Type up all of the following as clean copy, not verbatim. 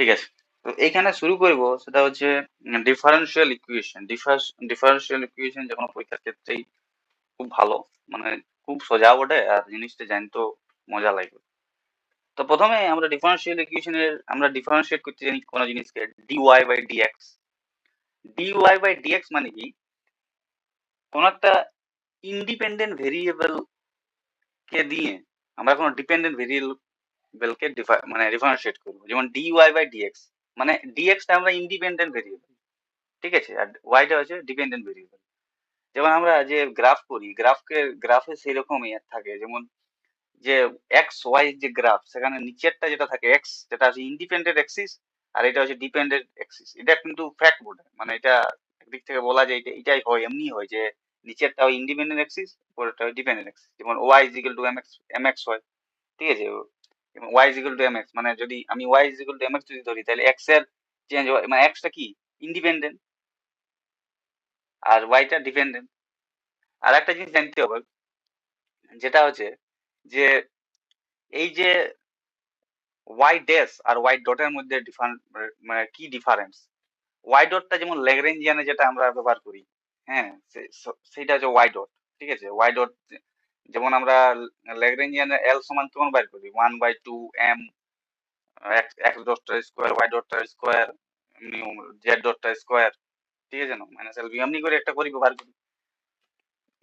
ঠিক আছে। তো এইখানে শুরু করব সেটা হচ্ছে ডিফারেনশিয়াল ইকুয়েশন। ডিফারেনশিয়াল ইকুয়েশন যে কোনো পরীক্ষার ক্ষেত্রেই খুব ভালো, মানে খুব সোজা বটে আর জিনিসটা জানতেও মজা লাগবে। তো প্রথমে আমরা ডিফারেনশিয়াল ইকুয়েশনের আমরা ডিফারেনশিয়েট করতে জানি কোনো জিনিসকে d y by d x. D y by d x মানে কি, কোন একটা ইন্ডিপেন্ডেন্ট ভেরিয়েবল কে দিয়ে আমরা কোনো ডিপেন্ডেন্ট ভেরিয়েবল কে মানে ডিফারেনশিয়েট করবো। যেমন ডিওয়াই বাই ডিএক্স মানে ডিএক্স টা আমরা ইন্ডিপেন্ডেন্ট ভেরিয়েবল, ঠিক আছে, আর ওয়াইটা হচ্ছে ডিপেন্ডেন্ট ভেরিয়েবল। যেমন আমরা যে গ্রাফ করি, গ্রাফে সেরকমই থাকে। যেমন যে এক্স ওয়াই যে গ্রাফ, সেখানে নিচেরটা যেটা থাকে এক্স, যেটা হচ্ছে ইন্ডিপেন্ডেন্ট এক্সিস, আর এটা হচ্ছে ডিপেন্ডেন্ট এক্সিস। এটা কিন্তু ফ্যাক্ট বটে, মানে এটা একদিক থেকে বলা যায় এটাই হয়, এমনি হয় যে নিচেরটা হয় ইন্ডিপেন্ডেন্ট এক্সিস, উপরেরটা হয় ডিপেন্ডেন্ট এক্সিস। যেমন y is equal to m x হয়, ঠিক আছে। Y is equal to m x মানে যদি আমি y is equal to m x যদি ধরি, তাহলে এক্স এর চেঞ্জ হয়, মানে এক্সটা কি ইন্ডিপেন্ডেন্ট আর ওয়াইটা ডিপেন্ডেন্ট। আর একটা জিনিস জানতে হবে, যেটা হচ্ছে যে এই যে ওয়াই ড্যাশ আর ওয়াই ডটের মধ্যে মানে কি ডিফারেন্স। ওয়াই ডটটা যেমন ল্যাগ্রেঞ্জিয়ানে যেটা আমরা ব্যবহার করি, হ্যাঁ, সেটা হচ্ছে ওয়াই ডট, ঠিক আছে। ওয়াই ডট যেমন আমরা ল্যাগ্রেঞ্জিয়ানে এল সমান কেমন বাইর করি, 1/2m এক্স ডটটা স্কোয়ার ওয়াই ডটটা স্কোয়ার জেড ডটটা স্কোয়ার, ঠিক আছে না, মাইনাস এল বি এমনি করে একটা করি ব্যবহার করি।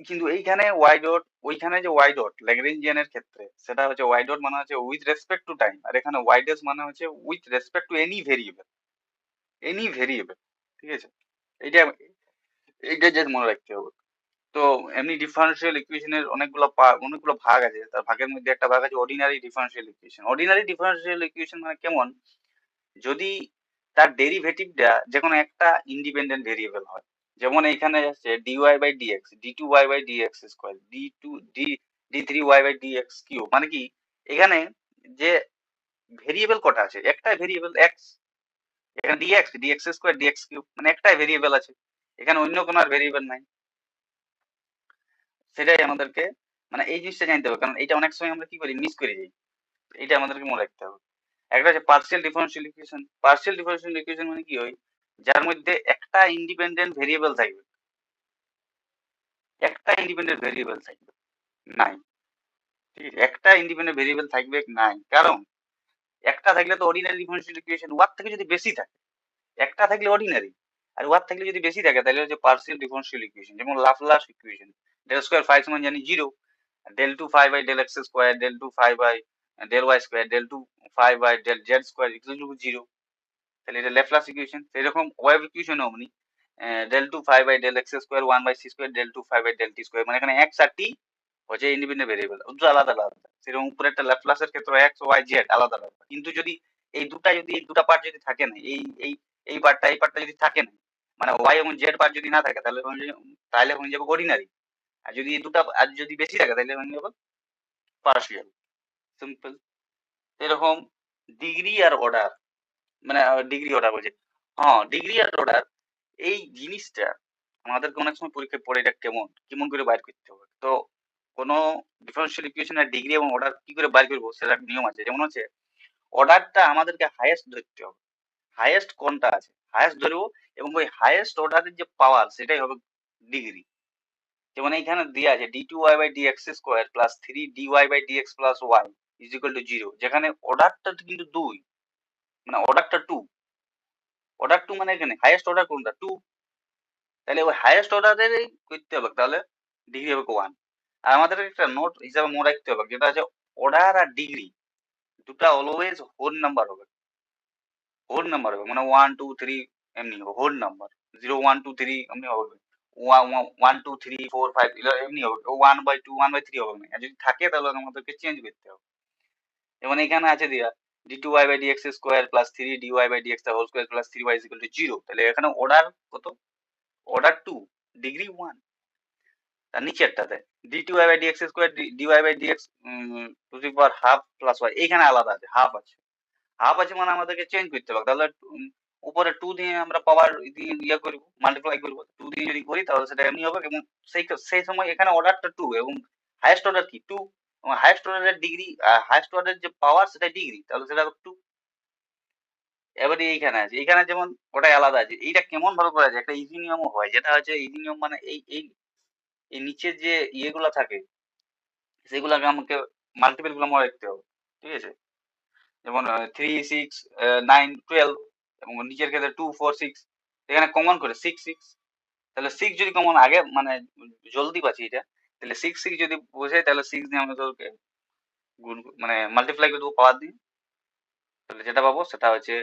কিন্তু এইখানে ওয়াই ডট, ওইখানে যে ওয়াই ডট ল্যাগ্রেঞ্জিয়ানের ক্ষেত্রে সেটা হচ্ছে ওয়াই ডট মানে হচ্ছে উইথ রেসপেক্ট টু টাইম, আর এখানে ওয়াই ড্যাশ মানে হচ্ছে with respect to any variable, ঠিক আছে। এইটা এইটা যে মনে রাখতে হবে। তো এমনি ডিফারেনশিয়াল ইকুয়েশনের অনেকগুলো ভাগ আছে। তার ভাগের মধ্যে একটা ভাগ আছে ordinary differential equation. Ordinary differential equation মানে কেমন, যদি তার ডেরিভেটিভটা যে কোনো একটা ইন্ডিপেন্ডেন্ট ভেরিয়েবল হয়। যেমন এইখানে আছে ডিওয়াই বাই ডিএক্স, ডি2 ওয়াই বাই ডিএক্স স্কোয়ার, ডি3 ওয়াই বাই ডিএক্স কিউব, মানে কি এখানে যে ভেরিয়েবল কটা আছে, একটাই ভেরিয়েবল এক্স, এখানে ডিএক্স স্কোয়ার ডিএক্স কিউব, মানে একটাই ভেরিয়েবল আছে, এখানে অন্য কোনো আর ভেরিয়েবল নাই। সেটাই আমাদেরকে মানে এই জিনিসটা জানতে হবে, কারণ এটা অনেক সময় আমরা কি করি, মিস করে যাই। এটা আমাদেরকে মনে রাখতে হবে। একটা হচ্ছে partial differential equation. Partial differential equation মানে কি হয়, যার মধ্যে একটা ইন্ডিপেন্ডেন্ট ভেরিয়েবল থাকবে, একটা ইন্ডিপেন্ডেন্ট ভেরিয়েবল থাকবে নাই, ঠিক আছে, একটা ইন্ডিপেন্ডেন্ট ভেরিয়েবল থাকবে নাই। কারণ একটা থাকলে তো অর্ডিনারি ডিফারেনশিয়াল ইকুয়েশন, ওয়ার থেকে যদি বেশি থাকে, একটা থাকলে অর্ডিনারি আর ওয়ার থাকলে যদি বেশি থাকে, তাহলে হচ্ছে পার্শিয়াল ডিফারেনশিয়াল ইকুয়েশন। যেমন Laplace equation, del square phi সমান জানি 0, del 2 phi by del x square, del 2 phi by del y square, del 2 phi by del z square equal to 0, তাহলে এটা ল্যাপ্লাস ইকুয়েশন। সেরকম ওয়েভ ইকুয়েশন অমনি, del 2 phi by del x square 1 by c square del 2 phi by del t square, মানে এখানে x আর t হচ্ছে independent variable, দুটো আলাদা আলাদা। সেরকম উপরে একটা ল্যাপ্লাসের ক্ষেত্রে x y z আলাদা আলাদা। কিন্তু যদি এই দুটা পার্ট যদি থাকে না, এই পার্টটা যদি থাকে না, মানে y এবং z পার্ট যদি না থাকে, তাহলে হয়ে যাবে অর্ডিনারি। আর যদি এই দুটা আর যদি বেশি থাকে, তাহলে হয়ে যাবে পার্শিয়াল, সিম্পল। এরকম ডিগ্রি আর অর্ডার, মানে ডিগ্রি অর্ডার বলছে, হ্যাঁ ডিগ্রি আর অর্ডার, এই জিনিসটা আমাদেরকে অনেক সময় পরীক্ষায় পড়ে, এটা কেমন কেমন করে বাইর করতে হবে। তো কোনো ডিফারেনশিয়াল ইকুয়েশনের ডিগ্রি এবং অর্ডার কি করে বাইর করবো, সেটা একটা নিয়ম আছে। যেমন হচ্ছে অর্ডারটা আমাদেরকে হাইয়েস্ট ধরতে হবে, হাইয়েস্ট কোনটা আছে হাইয়েস্ট ধরবো, এবং ওই হাইয়েস্ট অর্ডারের যে পাওয়ার সেটাই হবে ডিগ্রি। যেমন এইখানে দেওয়া আছে d2y by dx square plus 3dy by dx plus y is equal to 0, যেখানে অর্ডারটা কিন্তু 2, মানে অর্ডারটা 2, অর্ডার 2 মানে এখানে হাইয়েস্ট অর্ডার কোনটা 2, তাহলে ওই হাইয়েস্ট অর্ডারের করতে হবে, তাহলে ডিগ্রি হবে 1। আর আমাদের একটা নোট হিসাবে মনে রাখতে হবে, যেটা আছে অর্ডার আর ডিগ্রি দুটা অলওয়েজ হোল নাম্বার হবে, মানে 1 2 3 এমনি হবে হোল নাম্বার, 0 1 2 3 এমনি হবে, 1 2 3 4 5 এমনি হবে, 1/2 1/3 হবে না। আর যদি থাকে তাহলে আমাদেরকে চেঞ্জ করতে হবে। যেমন এখানে আছে দিয়া d2y by dx square plus 3dy by dx whole square plus 3y is equal to 0, তাহলে এখানে অর্ডার কত, অর্ডার 2, ডিগ্রি 1। তার নিচেরটাতে d2y by dx square dy by dx to the power half plus y, এইখানে আলাদা আছে, half আছে, half আছে মানে আমাদেরকে চেঞ্জ করতে হবে। তাহলে উপরে 2 দিয়ে আমরা পাওয়ার দিয়ে ইয়ে করবো, মাল্টিপ্লাই করবো, 2 দিয়ে যদি করি তাহলে সেটা এমনি হবে। এবং সেই সময় এখানে অর্ডারটা 2 এবং হাইয়েস্ট অর্ডার কি 2, এবং হাইয়েস্ট অর্ডারের ডিগ্রি, হাইয়েস্ট অর্ডারের যে পাওয়ার সেটা ডিগ্রি, তাহলে সেটা 2। এবারে এইখানে আছে, এইখানে যেমন ওটাই আলাদা আছে। এইটা কেমন ভাবে করা যায়, একটা ইজি নিয়মও হয়, যেটা হচ্ছে ইজি নিয়ম মানে এই এই এই নিচের যে ইয়েগুলা থাকে সেগুলাকে আমাকে মাল্টিপল গুলো মনে রাখতে হবে, ঠিক আছে? যেমন 3 6 9 12, এবং নিচের ক্ষেত্রে 2 4 6, এখানে কমন করে 6 6, তাহলে 6 যদি কমন আগে মানে জলদি পাচ্ছি এটা, তাহলে 6 6 যদি বোঝাই তাহলে 6 দিয়ে আমি তোকে গুণ মানে মাল্টিপ্লাই করে দেবো পাওয়ার দিয়ে। তাহলে যেটা পাবো সেটা হচ্ছে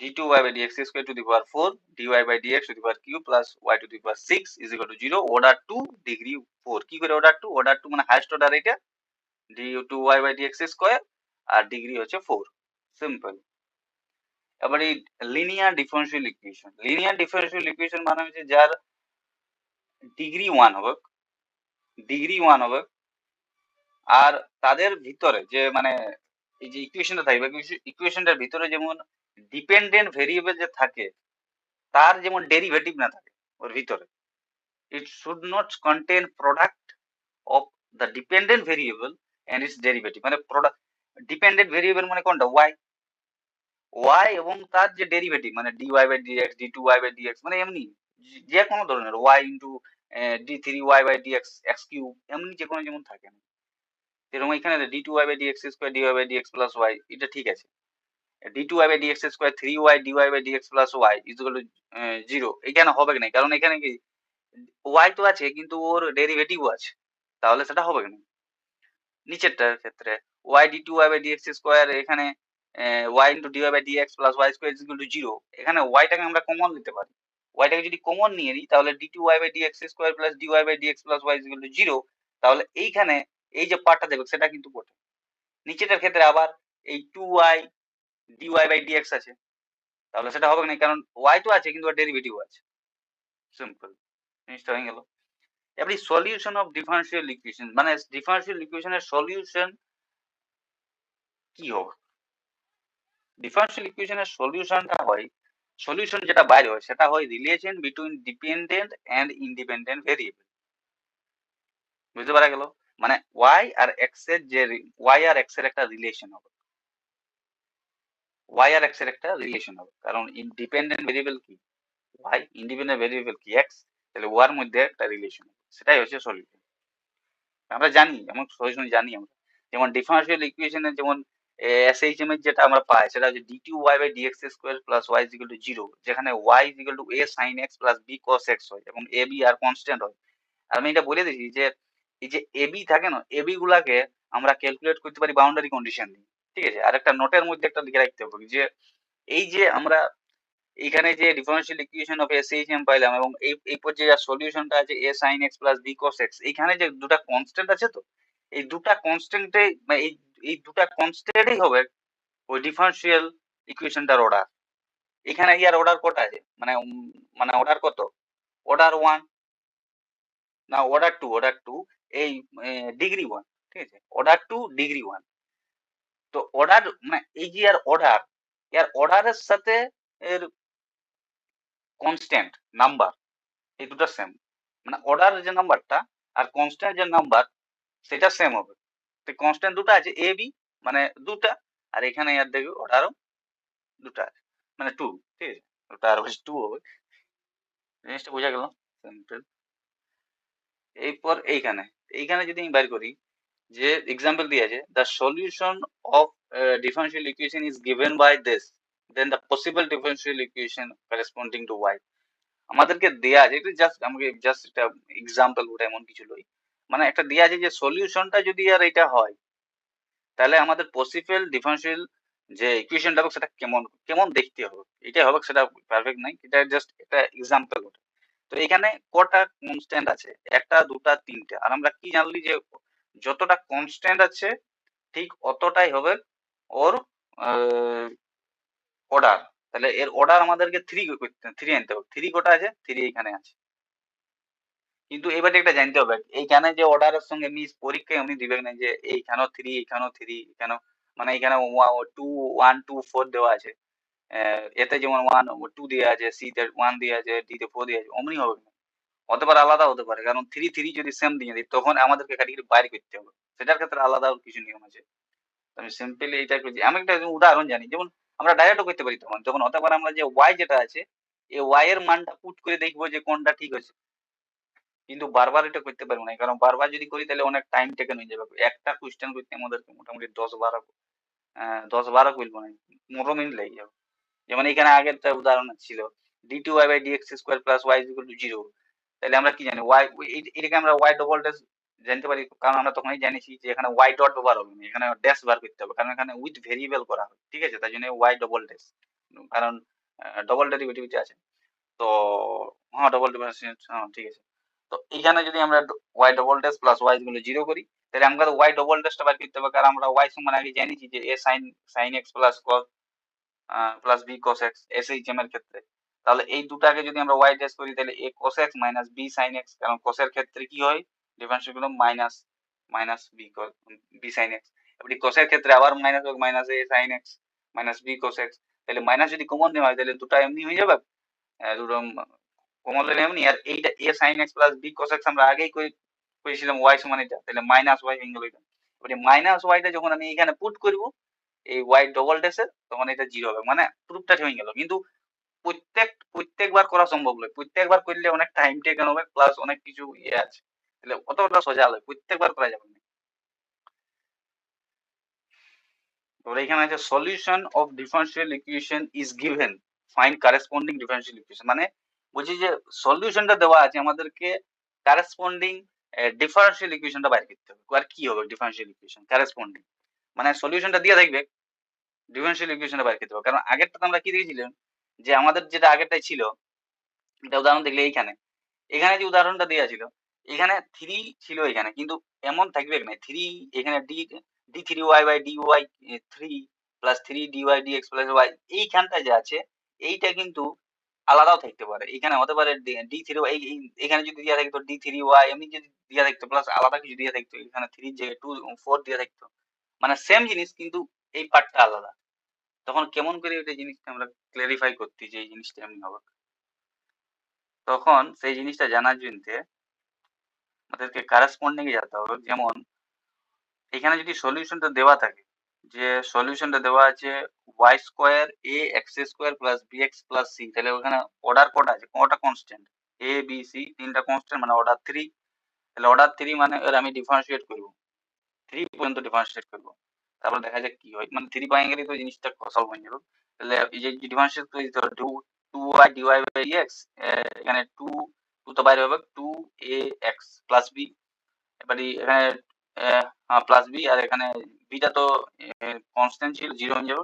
d2y/dx² to the power 4 dy/dx to the power q plus y to the power 6 is equal to 0 order 2 degree 4। কি করে order 2? order 2 মানে হাইয়েস্ট অর্ডার এটা, d2y/dx² আর ডিগ্রি হচ্ছে 4। সিম্পল। এবার এই linear differential equation, linear differential equation মানে হচ্ছে যার ডিগ্রি 1 হবে, ডিগ্রি 1 হবে, আর তাদের ভিতরে যে মানে এই যে ইকুয়েশনটা থাকবে, ইকুয়েশনটার ভিতরে যেমন ডিপেন্ডেন্ট ভেরিয়েবল যে থাকে তার যেমন ডেরিভেটিভ না থাকে ওর ভিতরে। It should not contain product of the dependent variable and its derivative. মানে প্রোডাক্ট ডিপেন্ডেন্ট ভেরিয়েবল মানে কোনটা? ওয়াই। ওয়াই এবং তার যে ডেরিভেটিভ মানে dy/dx d2y/dx, মানে এমনি যে কোনো ধরনের ওয়াই ইন্টু d3y/dx x³ এমনি যে কোনো যেমন থাকে না, যেরকম এখানে d2y/dx² dy/dx প্লাস ওয়াই, এটা ঠিক আছে। d2y/dx² 3y dy/dx plus y is equal to 0, এখানে হবে না, কারণ এখানে কি ওয়াই তো আছে কিন্তু ওর ডেরিভেটিভও আছে, তাহলে সেটা হবে না। নিচেরটার ক্ষেত্রে y d2y/dx², এখানে y into dy/dx plus y² is equal to 0, এখানে ওয়াইটাকে আমরা কমন নিতে পারি। ওয়াইটাকে যদি কমন নিয়ে নিই তাহলে d2y/dx² plus dy/dx plus y is equal to 0, তাহলে এইখানে এই যে পার্টটা দেবে সেটা কিন্তু কঠিন। নিচেটার ক্ষেত্রে আবার এই 2y dy/dx আছে, তাহলে সেটা হবে না, কারণ y তো আছে কিন্তু ওর ডেরিভেটিভ আছে। সিম্পল, জিনিসটা হয়ে গেল। এবারে সলিউশন অফ ডিফারেনশিয়াল ইকুয়েশন, মানে ডিফারেনশিয়াল ইকুয়েশনের সলিউশন কি হবে? ডিফারেনশিয়াল ইকুয়েশনের সলিউশনটা হয়, সলিউশন যেটা বাইরে হয় সেটা হয় relation between dependent and independent variable. বুঝতে পারা গেল? মানে ওয়াই আর এক্স এর যে ওয়াই আর এক্স এর একটা রিলেশন হবে, ওয়াই আর এক্স এর একটা রিলেশন হবে, কারণ ডিপেন্ডেন্ট ভেরিয়েবল কি ওয়াই, ইন্ডিপেন্ডেন্ট ভেরিয়েবল কি এক্স, তাহলে ওয়ার মধ্যে একটা রিলেশন হবে, সেটাই হচ্ছে সলিউশন। আমরা জানি, এমন সলিউশন জানি আমরা, যেমন ডিফারেনশিয়াল ইকুয়েশনের যেমন এসএইচএম এর যেটা আমরা পাই সেটা হচ্ছে d2y/dx² plus y is equal to 0, যেখানে y is equal two a sin x plus b cos x হয় এবং a b আর কনস্ট্যান্ট হয়। আর আমি এটা বলে দিচ্ছি যে এই যে এ বি থাকে না, এ বি গুলাকে আমরা ক্যালকুলেট করতে পারি বাউন্ডারি কন্ডিশন দিয়ে, ঠিক আছে? আর একটা নোটের মধ্যে একটা লিখে রাখতে হবে যে এই যে আমরা এখানে যে ডিফারেনশিয়াল ইকুয়েশন অফ এসএইচএম পাইলাম এবং এই পর্যায়ে সলিউশনটা আছে a sin x plus b cos x, এখানে যে দুটো কনস্ট্যান্ট আছে, তো এই দুটো কনস্ট্যান্টে এই দুটো কনস্ট্যান্টই হবে ওই ডিফারেনশিয়াল ইকুয়েশনটার অর্ডার। এখানে ইয়ার অর্ডার কটা আছে, মানে মানে অর্ডার কত? অর্ডার 1 না অর্ডার 2, অর্ডার 2 এই ডিগ্রি 1, ঠিক আছে? Order 2 degree 1। তো অর্ডার মানে এই যে ইয়ার অর্ডারের সাথে এর কনস্ট্যান্ট নাম্বার এই দুটো সেম, মানে অর্ডার যে নাম্বারটা আর কনস্ট্যান্ট যে নাম্বার সেটা সেম হবে। তো কনস্ট্যান্ট দুটো আছে এ বি, মানে দুটা, আর এখানে আর দেখবে অর্ডারও দুটা আছে, মানে 2, ঠিক আছে? ওটা আর বেশি 2 হবে। জিনিসটা বোঝা গেল? সিম্পল। এরপর এইখানে এইখানে যদি আমি বের করি যে এক্সাম্পল দিয়ে আছে the solution of differential equation is given by this, then the possible differential equation corresponding to y. আমাদেরকে দেয়া আছে, এটা জাস্ট আমাকে জাস্ট একটা এক্সাম্পল, ওটা এমন কিছু নয়, মানে একটা দেয়া আছে যে সলিউশনটা যদি আর এটা হয় তাহলে আমাদের পসিবল ডিফারেনশিয়াল যে ইকুয়েশনটা হবে সেটা কেমন কেমন দেখতে হবে, এটাই হবে, সেটা পারফেক্ট নাই, এটা জাস্ট একটা এক্সাম্পল। তো এখানে কটা কনস্ট্যান্ট আছে? একটা দুটা তিনটা, আর আমরা কি জানলি যে যতটা কনস্ট্যান্ট আছে ঠিক অতটাই হবে ওর অর্ডার। তাহলে এর অর্ডার আমাদেরকে 3 আনতে হবে। 3 কটা আছে? 3 এখানে আছে। কিন্তু এবারে একটা জানতে হবে এইখানে যে অর্ডারের সঙ্গে মিস পরীক্ষায় উনি দিবেন না যে এইখানেও 3 এখানেও 3 এখানেও, মানে এখানে 2 1 2 4 দেওয়া আছে, এতে যেমন 1 2 দেওয়া আছে, সি তে 1 দেওয়া আছে, ডি তে 4 দেওয়া আছে, অমনি হবে না। হতে পারে আলাদা হতে পারে, কারণ 3 3 যদি সেম দিয়ে দিই তখন আমাদেরকে ক্যাটাগরি বাইর করতে হবে, সেটার ক্ষেত্রে আলাদা কিছু নিয়ম আছে। আমি সিম্পলি এটা করছি, আমি একটা উদাহরণ জানি, যেমন আমরা ডাইরেক্টও করতে পারি তখন, যখন হতে পারে আমরা যে ওয়াই যেটা আছে এই ওয়াই এর মানটা পুট করে দেখবো যে কোনটা ঠিক আছে। কিন্তু বারবার এটা করতে পারবো না, কারণ বারবার যদি করি তাহলে অনেক টাইম টেকেন হয়ে যাবে। একটা কোয়েশ্চেন করতে আমাদেরকে মোটামুটি 10-12 করবো না, 15 মিনিট লেগে যাবে। যেমন এখানে আগেরটা উদাহরণ ছিল d2y/dx² plus y equal to 0। তাহলে আমরা কি জানি ওয়াই, এটাকে আমরা ওয়াই ডবল ড্যাশ জানতে পারি, কারণ আমরা তখনই জানিছি যে এখানে ওয়াই ডট ব্যবহার হবে না, এখানে ড্যাশ বার করতে হবে, কারণ এখানে উইথ ভেরিয়েবল করা হবে, ঠিক আছে, তাই জন্য ওয়াই ডবল ড্যাশ, কারণ ডবল ডেরিভেটিভিটি আছে। তো হ্যাঁ, ডবল ডেরিভেটিভ, হ্যাঁ ঠিক আছে। তো এইখানে যদি আমরা y double dash plus y গুলো 0 করি, তাহলে আমাকে ওয়াই ডবল ড্যাশটা বার করতে হবে, কারণ আমরা ওয়াই সমান আগে জানিছি যে A sine sine x plus cos plus B cos x SHM এর ক্ষেত্রে। তাহলে এই দুটাকে যদি আমরা ওয়াই ড্যাশ করি তাহলে A cos x minus B sine x, কারণ কসের ক্ষেত্রে কি হয় ডিফারেন্সিয়াল গুলো minus minus B sine x. এবারে কসের ক্ষেত্রে আবার মাইনাস হোক minus A sine x minus B cos x. তাহলে মাইনাস যদি কমন নেওয়া হয় তাহলে দুটো এমনি হয়ে যাবে, দুটো কমন নিলে এমনি। আর এইটা এ sine x plus B cos x আমরা আগেই করেছিলাম ওয়াই সমান এটা, তাহলে মাইনাস ওয়াই হয়ে গেল এটা। এবারে মাইনাস ওয়াইটা যখন আমি এখানে পুট করবো এই ওয়াই ডবল ড্যাশের, তখন এটা 0 হবে, মানে প্রুফটা হয়ে গেল। কিন্তু প্রত্যেকবার করা সম্ভব নয়, প্রত্যেকবার করলে অনেক টাইম টেকেন হবে, প্লাস অনেক কিছু ইয়ে আছে, তাহলে অতটা সোজা নয়, প্রত্যেকবার করা যাবে না। তো এখানে আছে solution of differential equation is given, find corresponding differential equation. মানে বলছি যে সলিউশনটা দেওয়া আছে, আমাদেরকে কারেসপন্ডিং ডিফারেন্সিয়াল ইকুয়েশনটা বাইর করতে হবে। আর কি হবে ডিফারেন্সিয়াল ইকুয়েশন কারেসপন্ডিং, মানে সলিউশনটা দিয়ে থাকবে, ডিফারেন্সিয়াল ইকুয়েশনটা বাইর করতে হবে। কারণ আগেরটা আমরা কি দেখেছিলাম যে আমাদের যেটা আগেরটাই ছিল, এটা উদাহরণ দেখলে এইখানে এখানে যে উদাহরণটা দেওয়া ছিল, এখানে 3 ছিল এখানে, কিন্তু এমন থাকবে না 3 এখানে d3y/dy 3 plus 3 dy/dx plus y, এইখানটা যে আছে এইটা কিন্তু আলাদাও থাকতে পারে। এখানে হতে পারে d3 এখানে যদি দেওয়া থাকতো d3y, এমনি যদি দেওয়া থাকতো প্লাস আলাদা কিছু দেওয়া থাকতো, এখানে 3 যে 2 4 দেওয়া থাকতো, মানে সেম জিনিস কিন্তু এই পার্টটা আলাদা। তখন কেমন করে ওই জিনিসটা আমরা ক্লারিফাই করতে যে এই জিনিসটা এমনি হবে, তখন সেই জিনিসটা জানার জন্য আমাদেরকে কারেসপন্ডিং এ যেতে হবে। যেমন এখানে যদি সলিউশনটা দেওয়া থাকে, যে সলিউশনটা দেওয়া আছে y square A x square plus B x plus C, তাহলে ওখানে অর্ডার কটা আছে, কটা কনস্ট্যান্ট, এ বি সি তিনটা কনস্ট্যান্ট, মানে অর্ডার 3। তাহলে অর্ডার 3 মানে এর আমি ডিফারেন্সিয়েট করবো, 3 পর্যন্ত ডিফারেন্সিয়েট করবো, তারপর দেখা যাক কি হয়। মানে 3 পাই গেলে তো জিনিসটা সলভ হয়ে যাবে। তাহলে এই যে ডিফারেন্সিয়েট করে দিতে হবে 2y dy এক্স, এখানে 2 তো বাইরে হবে 2 a এক্স প্লাস বি, এবারে এখানে প্লাস বি, আর এখানে বিটা তো কনস্ট্যান্ট ছিল 0 হয়ে যাবে।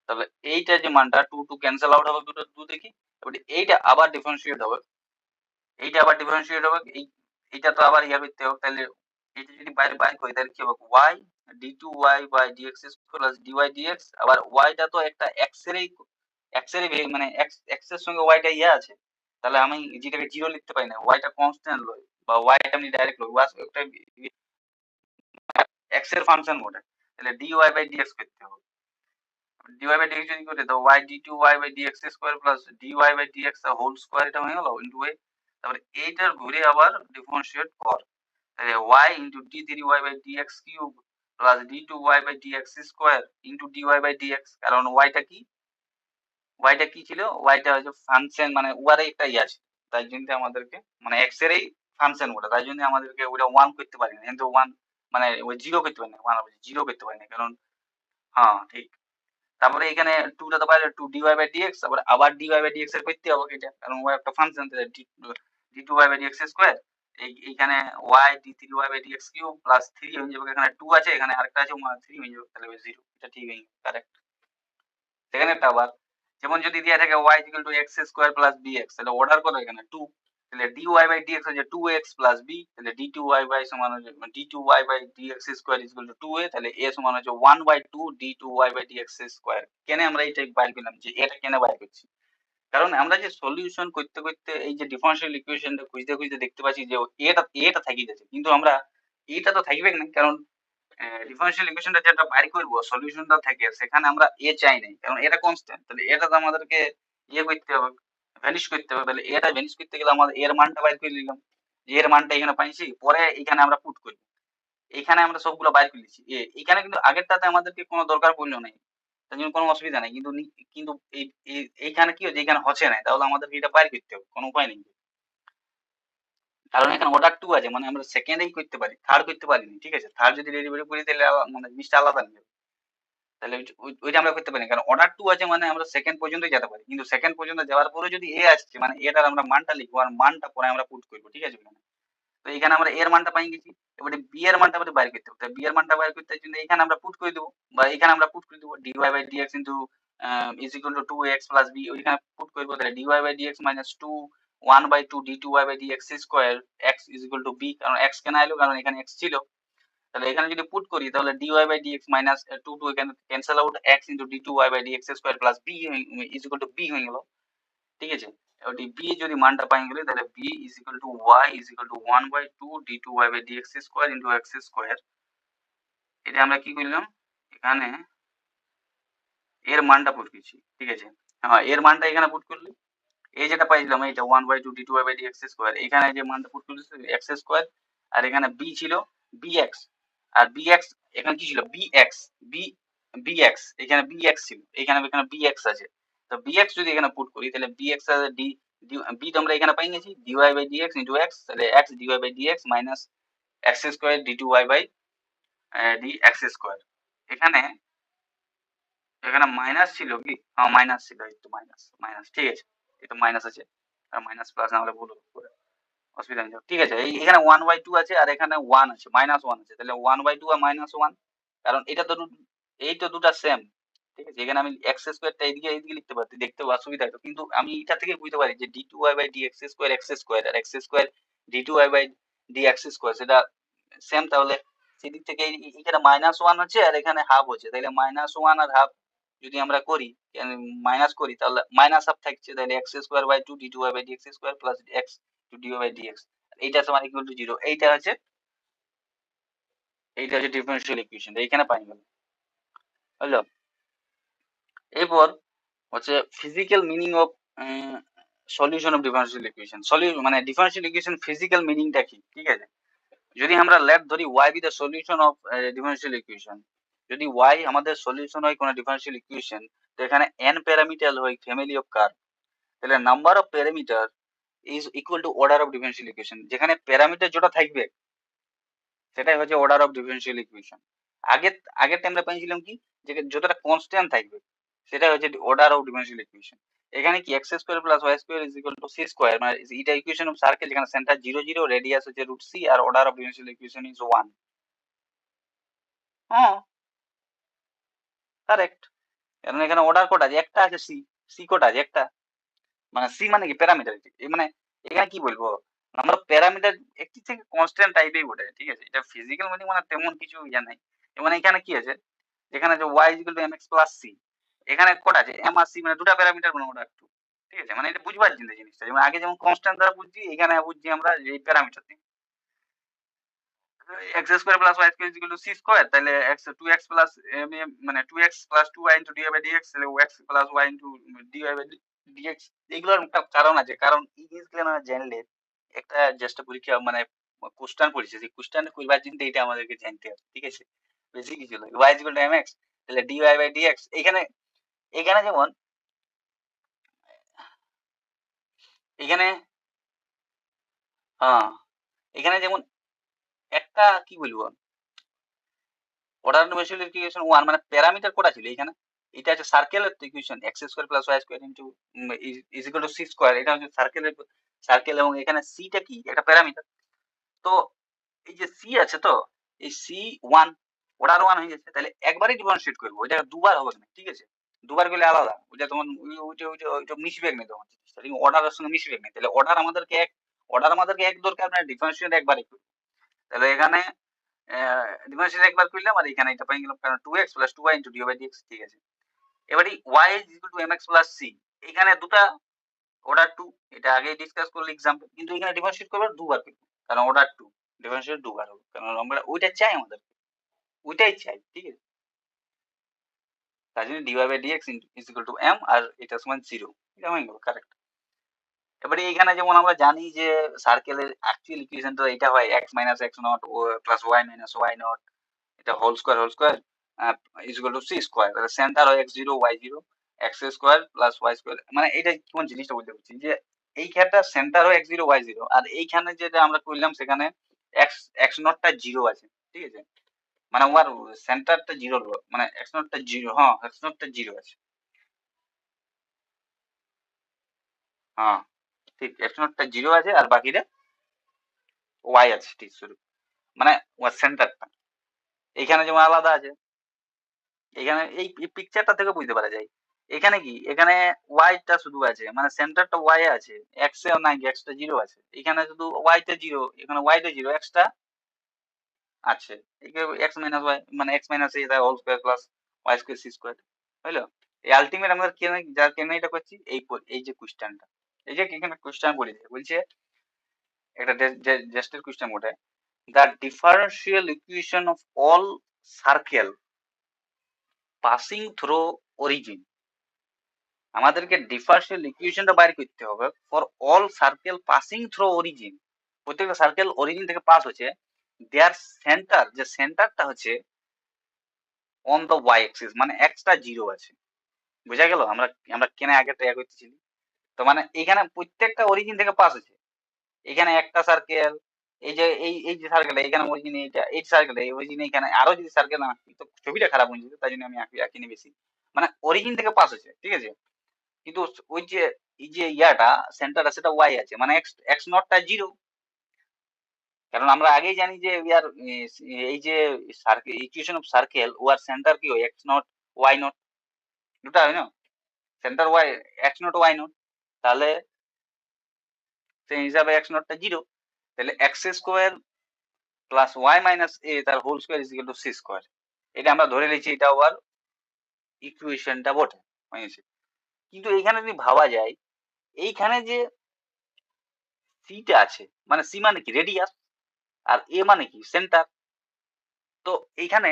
তাহলে এইটা যে মানটা 2 ক্যান্সেল আউট হবে, দুটো 2 দেখি। এবারে এইটা আবার ডিফারেন্সিয়েট হবে, এইটা আবার ডিফারেন্সিয়েট হবে, এইটা তো আবার ইয়া করতে হবে। তাহলে এইটা যদি বাইরে বাইর করি তাহলে কি হবে, y d2y/dx প্লাস dy/dx। আবার yটা তো একটা x এর মানে x এর সঙ্গে yটা ইয়া আছে, তাহলে আমি যেটাকে 0 লিখতে পারি না, yটা কনস্ট্যান্ট লই, বা yটা আমি ডাইরেক্ট লই, একটা x এর ফাংশন বটে, তাহলে dy/dx করতে হবে। dy/dx যদি করে তো y d2y/dx² plus dy/dx whole square, এটা হয়ে গেল ইনটু a। তারপরে এইটার ঘুরে আবার ডিফারেন্সিয়েট কর, তাহলে y into d3y/dx cube plus d2y/dx² into dy/dx। কারণ yটা কি ছিল, yটা হচ্ছে ফাংশন, মানে উয়ারে একটা ইয়ে আছে, তাই জন্য আমাদেরকে মানে x এর এই ফাংশন ওটা, তাই জন্য আমাদেরকে ওটা 1 করতে পারি না, কিন্তু 1 মানে ওই 0 করতে পারি না, 0 করতে পারি না, কারণ হ্যাঁ ঠিক। তারপরে এখানে 2 টা তো বাইরে 2 dy/dx, তারপরে আবার dy/dx এর করতে হবে এটা, কারণ y একটা ফাংশন, তাহলে d2y/dx²। এইখানে y d3y/dx কিউব প্লাস 3 হয়ে যাবে, এখানে 2 আছে, এখানে আরেকটা আছে 3 হয়ে যাবে, তাহলে 0। এটা ঠিক হয়ে কারেক্ট। সেখানে একটা আবার যেমন যদি দেওয়া থাকে y x² প্লাস bx, তাহলে অর্ডার করো এখানে 2, তাহলে dy/dx হচ্ছে 2x প্লাস b, তাহলে d2y সমান হচ্ছে d2y/dx² 2a, তাহলে a সমান হচ্ছে 1/2 d2y/dx²। কেন আমরা এইটা বাইর করলাম, যে এটা কেন বাইর করছি, কারণ আমরা যে সলিউশন করতে করতে এই যে ডিফারেন্সিয়াল ইকুয়েশনটা খুঁজতে খুঁজতে দেখতে পাচ্ছি যে এটা থাকি যাচ্ছে, কিন্তু আমরা এটা তো থাকবে না, কারণ ডিফারেন্সিয়াল ইকুয়েশনটা যেটা বাইর করবো সলিউশনটা থাকে সেখানে আমরা এ চাই নাই, কারণ এটা কনস্ট্যান্ট, তাহলে এটা তো আমাদেরকে ইয়ে করতে হবে, ভ্যানিশ করতে হবে। তাহলে এটা ভ্যানিশ করতে গেলে আমাদের এর মানটা বাইর করে নিলাম, যে এর মানটা এখানে পাইছি, পরে এখানে আমরা পুট করি, এখানে আমরা সবগুলো বাইর করে নিচ্ছি। এখানে কিন্তু আগেরটাতে আমাদেরকে কোনো দরকার পড়লো নাই, তার জন্য কোনো অসুবিধা নাই। কিন্তু কিন্তু এইখানে কি হচ্ছে, এইখানে হচ্ছে না, তাহলে আমাদেরকে এটা বাইর করতে হবে, কোনো উপায় নেই। কারণ এখানে অর্ডার টু আছে, মানে আমরা সেকেন্ডেই করতে পারি, থার্ড করতে পারিনি, ঠিক আছে। থার্ড যদি ডেলিভারি করি তাহলে মানে জিনিসটা আলাদা নিয়ে যাবে। তাহলে ওইটা আমরা করতে পারি না, কারণ অর্ডার টু আছে মানে আমরা সেকেন্ড পর্যন্তই যেতে পারি। কিন্তু সেকেন্ড পর্যন্ত যাওয়ার পরে যদি এ আসছে, মানে এটার আমরা মানটা লিখবো আর মানটা পরে আমরা পুট করবো, ঠিক আছে। তো এখানে আমরা এর মানটা পাই গেছি, এবারে বি এর মানটা আমাদের বাইর করতে হবে। বি এর মানটা বাইর করতে জন্য এখানে আমরা পুট করে দেবো, বা এখানে আমরা পুট করে দেবো d y by d x into is equal to 2x plus b, ওইখানে পুট করবো। তাহলে d y by d x minus 1/2 d2y by dx square x is equal to b, কারণ এক্স কেন এলো, কারণ এখানে এক্স ছিল। তাহলে এখানে যদি পুট করি তাহলে ডিওয়াই বাই ডিএক্স মাইনাস 2 এখানে cancel out, x into d2y by dx square plus b is equal to b হয়ে গেল, ঠিক আছে। এবার বি যদি মানটা পাই গেলে তাহলে b is equal to y is equal to 1/2 d2y by dx square into x square. এটা আমরা কি করলাম, এখানে এর মানটা পুট করছি, ঠিক আছে। হ্যাঁ, এর মানটা এখানে পুট করলে এই যেটা পাইছিলাম এইটা 1/2 d2y বাই dx স্কয়ার, এখানে যে মানটা পুট করছি x স্কয়ার, আর এখানে বি ছিল bx, আর bx এখানে কি ছিল bx, বি bx, এখানে bx ছিল, এখানে bx আছে। তো bx যদি এখানে পুট করি তাহলে bx আছে বি তো আমরা এখানে পাই গেছি dy by dx into x, তাহলে x dy by dx minus x square d2y by dx square. এখানে এখানে মাইনাস ছিল কি, হ্যাঁ মাইনাস ছিল, এই তো মাইনাস মাইনাস, ঠিক আছে। এই তো মাইনাস আছে, আর মাইনাস প্লাস না হলে ভুল হবে, অসুবিধা নেই, ঠিক আছে। এখানে 1/2 আছে আর এখানে 1 আছে, -1 আছে, তাহলে 1/2 আর -1, কারণ এটা তো এই তো দুটা সেম, ঠিক আছে। এখানে আমি x স্কয়ারটা এইদিকে এইদিকে লিখতে পারি, দেখতে অসুবিধা হতো, কিন্তু আমি এটা থেকে বুঝতে পারি যে d2y by dx square x square আর x square d2y by dx square সেটা সেম। তাহলে সেদিক থেকে এখানে -1 আছে আর এখানে হাফ আছে, তাহলে -1 আর হাফ যদি আমরা করি, মাইনাস করি, তাহলে মাইনাস হাফ থাকছে, তাহলে x square by 2 d2y by dx square plus x two dy by dx, এইটা সমান ইকুয়াল টু 0। এইটা হচ্ছে ডিফারেনশিয়াল ইকুয়েশন, এইখানে পাই গেল, বুঝলো। এরপর হচ্ছে physical meaning of solution of differential equation. মানে ডিফারেনশিয়াল ইকুয়েশন ফিজিক্যাল মিনিংটা কি, ঠিক আছে। যদি আমরা লেট ধরি y B the solution of differential equation, যদি y আমাদের সলিউশন হয় কোনো ডিফারেনশিয়াল ইকুয়েশন, তো এখানে n প্যারামিটার হয় ফ্যামিলি অফ কার্ভ, তাহলে number of parameter is equal two order of differential equation. যেখানে প্যারামিটার যেটা থাকবে সেটাই হচ্ছে অর্ডার অফ ডিফারেনশিয়াল ইকুয়েশন। আগের টাইমে পেয়েছিলাম কি, যে যতটা কনস্ট্যান্ট থাকবে সেটা হচ্ছে অর্ডার অফ ডিফারেনশিয়াল ইকুয়েশন। এখানে কি x square plus y square is equal to c square, মানে এটা ইকুয়েশন অফ সার্কেল যেখানে সেন্টার 0 0, রেডিয়াস হচ্ছে √c, আর order of differential equation is 1। হ্যাঁ কারেক্ট, কারণ এখানে অর্ডার কোড আছে, একটা আছে সি, সি কোড আছে একটা, মানে সি মানে কি প্যারামিটার, মানে এখানে কি বলবো, আমরা প্যারামিটার একটি থেকে কনস্ট্যান্ট টাইপেই বটে, ঠিক আছে। এটা ফিজিক্যাল মিনিং মানে তেমন কিছু ইয়া নাই। মানে এখানে কি আছে, এখানে যে y equal to mx plus c, এখানে কোড আছে m আর c, মানে দুটা প্যারামিটার কোনো অর্ডার টু, ঠিক আছে। মানে এটা বুঝবার জিনিসটা, যেমন আগে যেমন কনস্ট্যান্ট দ্বারা বুঝছি, এখানে বুঝছি আমরা এই প্যারামিটার দিয়ে। x square plus y square equal to c square, তাহলে x 2x প্লাস মানে 2x plus 2y into dy by dx, তাহলে x plus y into dy by dx। এগুলোর একটা কারণ আছে, কারণ এই জিনিসগুলো না জানলে একটা জাস্ট পরীক্ষা মানে কোশ্চেন পড়েছে, সেই কোশ্চেন কইবার জন্য এটা আমাদেরকে জানতে হবে, ঠিক আছে। বেশি কিছু নয়, y ইকুয়াল টু mx, তাহলে dy বাই dx। এখানে এখানে যেমন এখানে হ্যাঁ, এখানে যেমন একটা কি বলবো, অর্ডার ডিফারেনশিয়াল ইকুয়েশন 1 মানে প্যারামিটার কোটা ছিল এখানে। এটা হচ্ছে সার্কেলের equation x square plus y square into is equal to c square, এটা হচ্ছে সার্কেল, এবং এখানে c টা কি একটা প্যারামিটার। তো এই যে c আছে, তো এই c 1 অর্ডার 1 হয়ে গেছে, তাহলে একবারই ডিফারেনশিয়েট করব, এটা দুবার হবে না, ঠিক আছে। দুবার করলে আলাদা, ওইটা তখন ওইটা মিশবে না, তখন অর্ডারের সঙ্গে মিশবে না। তাহলে অর্ডার আমাদেরকে এক দরকার, মানে ডিফারেনশিয়েট একবারই করব। তাহলে এখানে ডিফারেনশিয়েট একবার করলাম, আর এখানে এটা পাই গেলাম, কারণ 2x plus 2y into dy by dx, ঠিক আছে। এবারে y is equal to mx plus c, এখানে দুটা অর্ডার 2, এটা আগে ডিসকাস করলে एग्जांपल, কিন্তু এখানে ডিফারেনশিয়েট করব দুবার করব, কারণ অর্ডার 2 ডিফারেনশিয়েট দুবার হবে, কারণ আমরা ওইটা চাই, আমাদের ওইটাই চাই, ঠিক আছে। তার জন্য dy by dx is equal to m, আর এটা সমান 0, এটা হয়ে গেল কারেক্ট। এবারে এখানে যেমন আমরা জানি যে সার্কেলের অ্যাকচুয়াল ইকুয়েশনটা এটা হয় x minus x nought plus y minus y nought, এটা whole square is equal to C square. তাহলে সেন্টার হয় x0 y0 x square plus y square. মানে এটা কোন জিনিসটা বলতে পারছি যে এইখানটা সেন্টার হয় x0 y0 আর এইখানে যেটা আমরা করলাম সেখানে x নটটা জিরো আছে, ঠিক আছে, মানে ওর সেন্টারটা জিরো, মানে x নটটা জিরো, হ্যাঁ x নটটা জিরো আছে, হ্যাঁ ঠিক, x নটটা জিরো আছে আর বাকিটা y আছে, ঠিক শুরু, মানে ওর সেন্টারটা এইখানে যেমন আলাদা আছে, এখানে এই পিকচারটা থেকে বুঝতে পারা যায়। এখানে কি, এখানে ওয়াইটা শুধু আছে, মানে সেন্টারটা ওয়াই আছে, এক্স এ নাই, এক্সটা জিরো আছে, এখানে শুধু ওয়াইটা জিরো, এখানে ওয়াইটা জিরো, এক্সটা আছে, এক্স মাইনাস ওয়াই, মানে x minus A whole square plus y square C square, বুঝলো? এই আলটিমেট আমাদের কেন, যার কেন এটা করছি, এই যে কোশ্চেনটা, এই যে এখানে কোশ্চেন পড়েছে, বলছে একটা জাস্টের কোশ্চেন ওঠে, the differential equation of all circle passing through origin. আমাদেরকে ডিফারেন্সিয়াল ইকুয়েশনটা বাইর করতে হবে for all circle passing through origin. প্রত্যেকটা সার্কেল অরিজিন থেকে পাস হচ্ছে, দেয়ার সেন্টার, যে সেন্টারটা হচ্ছে অন দ্য ওয়াই অ্যাক্সিস, মানে এক্সটা জিরো আছে। বুঝা গেল আমরা আমরা কেন আগেটা এক করতেছি? তো মানে এখানে প্রত্যেকটা অরিজিন থেকে পাস হচ্ছে, এখানে একটা সার্কেল, এই যে এই যে সার্কেল এখানে অরিজিন, এইটা এই সার্কেল এই অরিজিন, এখানে আরো যদি সার্কেল আঁকি তো ছবিটা খারাপ হয়ে যেত, তাই জন্য আমি আঁকিনি বেশি, মানে অরিজিন থেকে পাস হচ্ছে, ঠিক আছে। কিন্তু ওই যে এই যে ইয়াটা সেন্টারটা সেটা ওয়াই আছে, মানে এক্স এক্স নটটা জিরো, কারণ আমরা আগেই জানি যে ইয়ার এই যে circle, equation of circle where centre কি হয়, এক্স নট ওয়াই নট, দুটা হয় না, centre y x naught y naught, তাহলে সেই হিসাবে এক্স নটটা জিরো, তাহলে x square plus y minus a তার whole square is equal to C square. এটা আমরা ধরে নিয়েছি এটা ওয়ার ইকুয়েশনটা বটে, হয়েছে। কিন্তু এইখানে যদি ভাবা যায়, এইখানে যে সিটা আছে, মানে সি মানে কি রেডিয়াস, আর এ মানে কি সেন্টার, তো এইখানে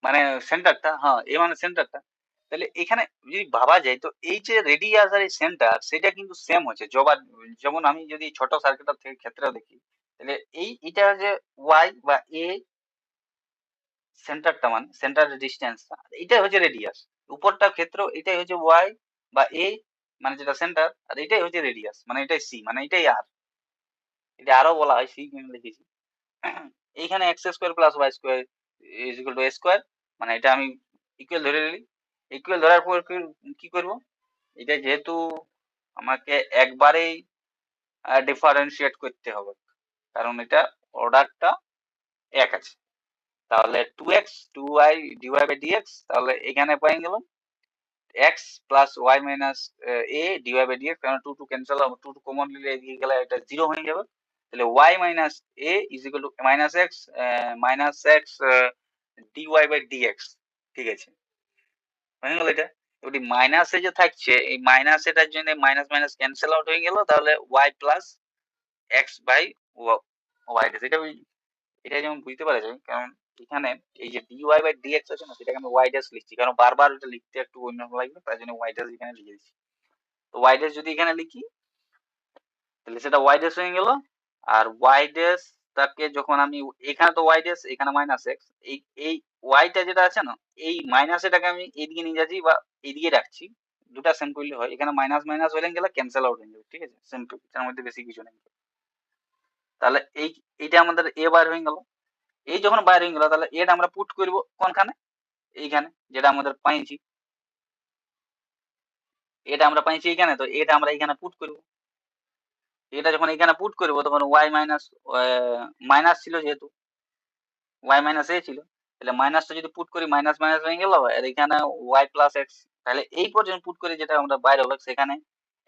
মানে সেন্টারটা, হ্যাঁ এ মানে সেন্টারটা, তাহলে এখানে যদি ভাবা যায় তো এই যে রেডিয়াস আর এই সেন্টার সেটা কিন্তু সেম হচ্ছে, যেমন আমি যদি ছোট সার্কিটের থেকে ক্ষেত্রে দেখি, তাহলে এটা যে ওয়াই বা এ সেন্টারটা, মানে সেন্টার ডিস্টেন্সটা, এটাই হচ্ছে রেডিয়াস, উপরটা ক্ষেত্র এটাই হচ্ছে ওয়াই বা এ, মানে যেটা সেন্টার, আর এটাই হচ্ছে রেডিয়াস, মানে এটাই সি, মানে এটাই আর, এটা আরো বলা হয় সি আমি লিখেছি। এইখানে x square plus y square is equal to a square, মানে এটা আমি ইকুয়াল ধরে নিলি। ইকুয়াল ধরার পর কি করব, এটা যেহেতু আমাকে একবারেই ডিফারেন্সিয়েট করতে হবে, কারণ এটা অর্ডারটা এক আছে, তাহলে two x two y dy by dx, তাহলে এখানে পেয়ে গেলাম x plus y minus a dy by dx, কারণ two two cancel, two two common নিলে এদিকে গেলে এটা জিরো হয়ে যাবে, তাহলে y minus a is equal to minus x dy by dx, ঠিক আছে, হয়ে গেল এটা। ওটি মাইনাসে যে থাকছে, এই মাইনাস এটার জন্য মাইনাস মাইনাস ক্যান্সেল আউট হয়ে গেল, তাহলে y plus x by y, এটা যেমন বুঝতে পারা যায়, কারণ এখানে এই যে ডিওয়াই বাই ডিএক্স আছে না, সেটাকে আমি ওয়াই ড্যাশ লিখছি, কারণ বারবার ওটা লিখতে একটু অন্য লাগবে, তাই জন্য ওয়াই ড্যাশ এখানে লিখে দিচ্ছি। তো ওয়াই ড্যাশ যদি এখানে লিখি তাহলে সেটা ওয়াই ড্যাশ হয়ে গেল, আর ওয়াই ড্যাশ তাকে যখন আমি এখানে তো ওয়াই ড্যাশ, এখানে মাইনাস এক্স, এই ওয়াইটা যেটা আছে না, এই মাইনাস এটাকে আমি এইদিকে নিয়ে যাচ্ছি বা এইদিকে রাখছি, দুটা সেম করলে হয়, এখানে মাইনাস মাইনাস হয়ে গেলে ক্যান্সেল আউট হয়ে যাবে, ঠিক আছে, সিম্পল, তার মধ্যে বেশি কিছু নেই। তাহলে এইটা আমাদের এ বার হয়ে গেল, এই যখন বাইরে হয়ে গেল তাহলে এটা আমরা পুট করব কোনখানে, এইখানে যেটা আমাদের পাইছি, এটা আমরা পাইছি এখানে, তো এটা আমরা এখানে পুট করব, এটা যখন এখানে পুট করব তখন ওয়াই মাইনাস মাইনাস ছিল, যেহেতু ওয়াই মাইনাস এ ছিল, তাহলে মাইনাসটা যদি পুট করি মাইনাস মাইনাস হয়ে গেল, আর এখানে ওয়াই প্লাস এক্স, তাহলে এই পর্যন্ত পুট করে যেটা আমরা বাইরে হবে সেখানে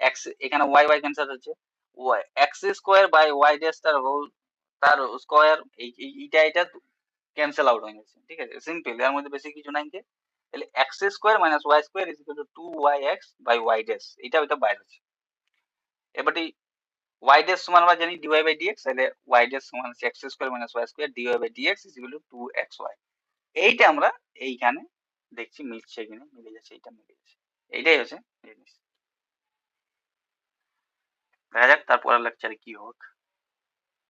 এক্স, এখানে ওয়াই ওয়াই ক্যান্সেল হচ্ছে, y x square by y dash তার হোল, তার স্কোয়ার, এটা ক্যান্সেল আউট হয়ে গেছে, ঠিক আছে, সিম্পল, এর মধ্যে বেশি কিছু নাই। তাহলে x square minus y square is equal to two y x by y dash, এটা ওইটা বাইরে হচ্ছে। এবারে ওয়াই ড্যাশ সমান আমরা জানি ডিওয়াই বাই ডিএক্স, তাহলে ওয়াই ড্যাশ সমান হচ্ছে x square minus y square dy by dx is equal to two x y. এইটা আমরা এইখানে দেখছি মিলছে কিনা, মিলে যাচ্ছে, এইটা মিলে যাচ্ছে, এইটাই হচ্ছে জিনিস। দেখা যাক তারপরের লেকচারে কি হোক।